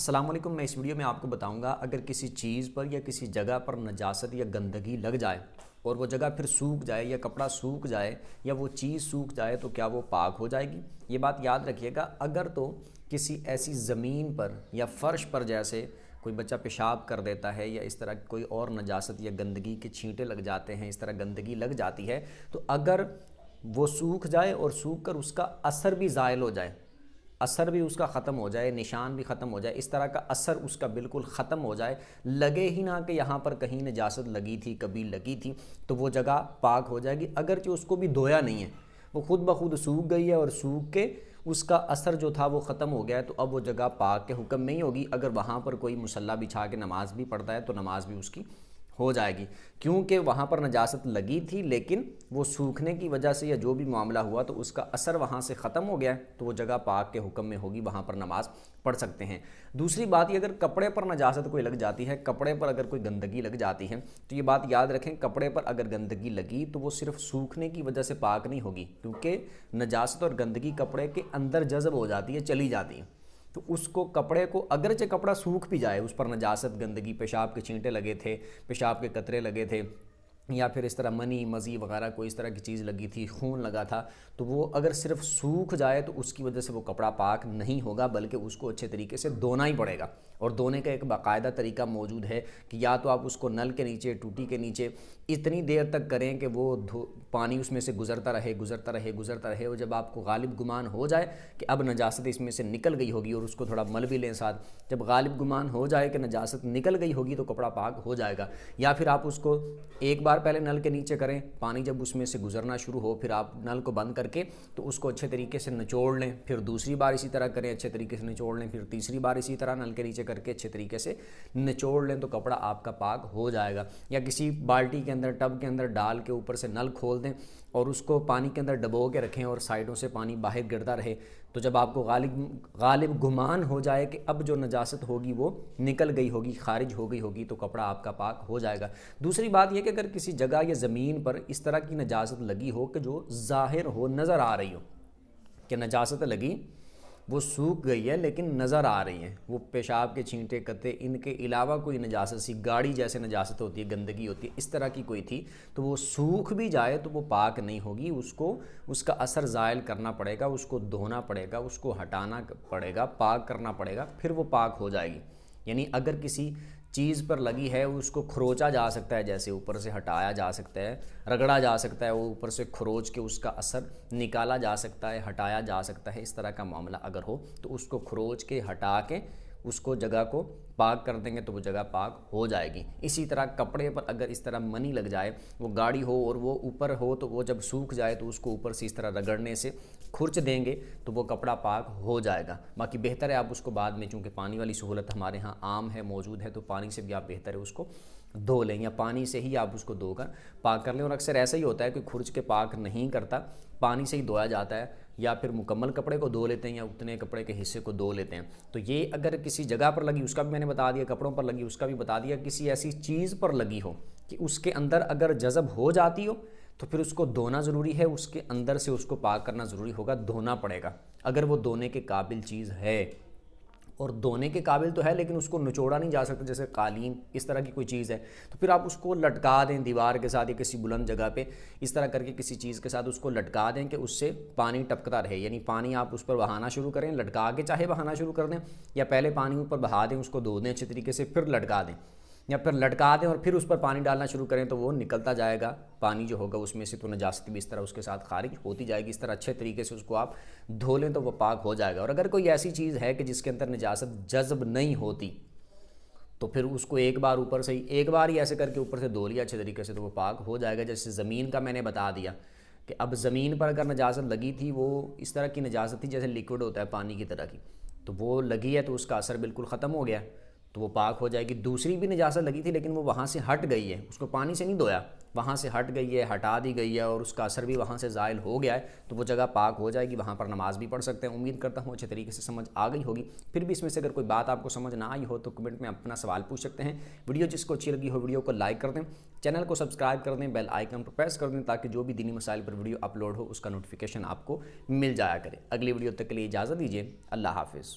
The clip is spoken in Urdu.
السلام علیکم۔ میں اس ویڈیو میں آپ کو بتاؤں گا اگر کسی چیز پر یا کسی جگہ پر نجاست یا گندگی لگ جائے اور وہ جگہ پھر سوکھ جائے یا کپڑا سوکھ جائے یا وہ چیز سوکھ جائے تو کیا وہ پاک ہو جائے گی؟ یہ بات یاد رکھیے گا۔ اگر تو کسی ایسی زمین پر یا فرش پر جیسے کوئی بچہ پیشاب کر دیتا ہے یا اس طرح کوئی اور نجاست یا گندگی کے چھینٹے لگ جاتے ہیں، اس طرح گندگی لگ جاتی ہے، تو اگر وہ سوکھ جائے اور سوکھ کر اس کا اثر بھی زائل ہو جائے، اثر بھی اس کا ختم ہو جائے، نشان بھی ختم ہو جائے، اس طرح کا اثر اس کا بالکل ختم ہو جائے، لگے ہی نہ کہ یہاں پر کہیں نجاست لگی تھی، کبھی لگی تھی، تو وہ جگہ پاک ہو جائے گی۔ اگرچہ اس کو بھی دھویا نہیں ہے، وہ خود بخود سوکھ گئی ہے اور سوکھ کے اس کا اثر جو تھا وہ ختم ہو گیا ہے، تو اب وہ جگہ پاک کے حکم نہیں ہوگی۔ اگر وہاں پر کوئی مصلی بچھا کے نماز بھی پڑھتا ہے تو نماز بھی اس کی ہو جائے گی، کیونکہ وہاں پر نجاست لگی تھی لیکن وہ سوکھنے کی وجہ سے یا جو بھی معاملہ ہوا تو اس کا اثر وہاں سے ختم ہو گیا ہے، تو وہ جگہ پاک کے حکم میں ہوگی، وہاں پر نماز پڑھ سکتے ہیں۔ دوسری بات یہ، اگر کپڑے پر نجاست کوئی لگ جاتی ہے، کپڑے پر اگر کوئی گندگی لگ جاتی ہے تو یہ بات یاد رکھیں، کپڑے پر اگر گندگی لگی تو وہ صرف سوکھنے کی وجہ سے پاک نہیں ہوگی، کیونکہ نجاست اور گندگی کپڑے کے اندر جذب ہو جاتی ہے، چلی جاتی ہے، تو اس کو کپڑے کو اگرچہ کپڑا سوکھ بھی جائے، اس پر نجاست گندگی پیشاب کے چھینٹے لگے تھے، پیشاب کے قطرے لگے تھے، یا پھر اس طرح منی مزی وغیرہ کوئی اس طرح کی چیز لگی تھی، خون لگا تھا، تو وہ اگر صرف سوکھ جائے تو اس کی وجہ سے وہ کپڑا پاک نہیں ہوگا، بلکہ اس کو اچھے طریقے سے دھونا ہی پڑے گا۔ اور دھونے کا ایک باقاعدہ طریقہ موجود ہے کہ یا تو آپ اس کو نل کے نیچے، ٹوٹی کے نیچے اتنی دیر تک کریں کہ وہ پانی اس میں سے گزرتا رہے، اور جب آپ کو غالب گمان ہو جائے کہ اب نجاست اس میں سے نکل گئی ہوگی، اور اس کو تھوڑا مل بھی لیں ساتھ، جب غالب گمان ہو جائے کہ نجاست نکل گئی ہوگی تو کپڑا پاک ہو جائے گا۔ یا پھر آپ اس کو ایک بار پہلے نل کے نیچے کریں، پانی جب اس میں سے گزرنا شروع ہو پھر آپ نل کو بند کر کے تو اس کو اچھے طریقے سے نچوڑ لیں، پھر دوسری بار اسی طرح کریں، اچھے طریقے سے نچوڑ لیں، پھر تیسری بار اسی طرح نل کے نیچے کر کے اچھے طریقے سے نچوڑ لیں، تو کپڑا آپ کا پاک ہو جائے گا۔ یا کسی بالٹی کے اندر، ٹب کے اندر ڈال کے اوپر سے نل کھول دیں اور اس کو پانی کے اندر ڈبو کے رکھیں اور سائڈوں سے پانی باہر گرتا رہے، تو جب آپ کو غالب گمان ہو جائے کہ اب جو نجاست ہوگی وہ نکل گئی ہوگی، خارج ہو گئی ہوگی، تو کپڑا آپ کا پاک ہو جائے گا۔ دوسری بات یہ کہ اگر کسی جگہ یا زمین پر اس طرح کی نجاست لگی ہو کہ جو ظاہر ہو، نظر آ رہی ہو کہ نجاست لگی، وہ سوکھ گئی ہے لیکن نظر آ رہی ہیں، وہ پیشاب کے چھینٹے قطرے، ان کے علاوہ کوئی نجاست سی گاڑی جیسے نجاست ہوتی ہے، گندگی ہوتی ہے، اس طرح کی کوئی تھی، تو وہ سوکھ بھی جائے تو وہ پاک نہیں ہوگی، اس کا اثر زائل کرنا پڑے گا، اس کو دھونا پڑے گا، اس کو ہٹانا پڑے گا، پاک کرنا پڑے گا، پھر وہ پاک ہو جائے گی۔ یعنی اگر کسی چیز پر لگی ہے، اس کو کھروچا جا سکتا ہے، جیسے اوپر سے ہٹایا جا سکتا ہے، رگڑا جا سکتا ہے، وہ اوپر سے کھروچ کے اس کا اثر نکالا جا سکتا ہے، ہٹایا جا سکتا ہے، اس طرح کا معاملہ اگر ہو تو اس کو کھروچ کے ہٹا کے اس کو جگہ کو پاک کر دیں گے تو وہ جگہ پاک ہو جائے گی۔ اسی طرح کپڑے پر اگر اس طرح منی لگ جائے، وہ گاڑی ہو اور وہ اوپر ہو، تو وہ جب سوکھ جائے تو اس کو اوپر سے اس طرح رگڑنے سے کھرچ دیں گے تو وہ کپڑا پاک ہو جائے گا۔ باقی بہتر ہے آپ اس کو بعد میں، چونکہ پانی والی سہولت ہمارے ہاں عام ہے، موجود ہے، تو پانی سے بھی آپ بہتر ہے اس کو دھو لیں، یا پانی سے ہی آپ اس کو دھو کر پاک کر لیں۔ اور اکثر ایسا ہی ہوتا ہے کہ کھرچ کے پاک نہیں کرتا، پانی سے ہی دھویا جاتا ہے، یا پھر مکمل کپڑے کو دھو لیتے ہیں یا اتنے کپڑے کے حصے کو دھو لیتے ہیں۔ تو یہ اگر کسی جگہ پر لگی، اس کا بھی میں نے بتا دیا، کپڑوں پر لگی اس کا بھی بتا دیا، کسی ایسی چیز پر لگی ہو کہ اس کے اندر اگر جذب ہو جاتی ہو تو پھر اس کو دھونا ضروری ہے، اس کے اندر سے اس کو پاک کرنا ضروری ہوگا، دھونا پڑے گا اگر وہ دھونے کے قابل چیز ہے۔ اور دھونے کے قابل تو ہے لیکن اس کو نچوڑا نہیں جا سکتا، جیسے قالین اس طرح کی کوئی چیز ہے، تو پھر آپ اس کو لٹکا دیں دیوار کے ساتھ یا کسی بلند جگہ پہ، اس طرح کر کے کسی چیز کے ساتھ اس کو لٹکا دیں کہ اس سے پانی ٹپکتا رہے، یعنی پانی آپ اس پر بہانا شروع کریں، لٹکا کے چاہے بہانا شروع کر دیں، یا پہلے پانی اوپر بہا دیں، اس کو دھو دیں اچھے طریقے سے، پھر لٹکا دیں، یا پھر لٹکا دیں اور پھر اس پر پانی ڈالنا شروع کریں، تو وہ نکلتا جائے گا پانی جو ہوگا اس میں سے، تو نجاست بھی اس طرح اس کے ساتھ خارج ہوتی جائے گی۔ اس طرح اچھے طریقے سے اس کو آپ دھو لیں تو وہ پاک ہو جائے گا۔ اور اگر کوئی ایسی چیز ہے کہ جس کے اندر نجاست جذب نہیں ہوتی تو پھر اس کو ایک بار ہی ایسے کر کے اوپر سے دھو لیا اچھے طریقے سے تو وہ پاک ہو جائے گا۔ جیسے زمین کا میں نے بتا دیا کہ اب زمین پر اگر نجاست لگی تھی، وہ اس طرح کی نجاست تھی جیسے لیکوڈ ہوتا ہے پانی کی طرح کی، تو وہ لگی ہے تو اس کا اثر بالکل ختم ہو گیا تو وہ پاک ہو جائے گی۔ دوسری بھی نجاست لگی تھی لیکن وہ وہاں سے ہٹ گئی ہے، اس کو پانی سے نہیں دھویا، وہاں سے ہٹ گئی ہے، ہٹا دی گئی ہے، اور اس کا اثر بھی وہاں سے زائل ہو گیا ہے، تو وہ جگہ پاک ہو جائے گی، وہاں پر نماز بھی پڑھ سکتے ہیں۔ امید کرتا ہوں اچھے طریقے سے سمجھ آ گئی ہوگی۔ پھر بھی اس میں سے اگر کوئی بات آپ کو سمجھ نہ آئی ہو تو کمنٹ میں اپنا سوال پوچھ سکتے ہیں۔ ویڈیو جس کو اچھی لگی ہو ویڈیو کو لائک کر دیں، چینل کو سبسکرائب کر دیں، بیل آئیکن پر پریس کر دیں تاکہ جو بھی دینی مسائل پر ویڈیو اپلوڈ ہو اس کا نوٹیفیکیشن آپ کو مل جایا کرے۔ اگلی ویڈیو تک کے لیے اجازت دیجیے، اللہ حافظ۔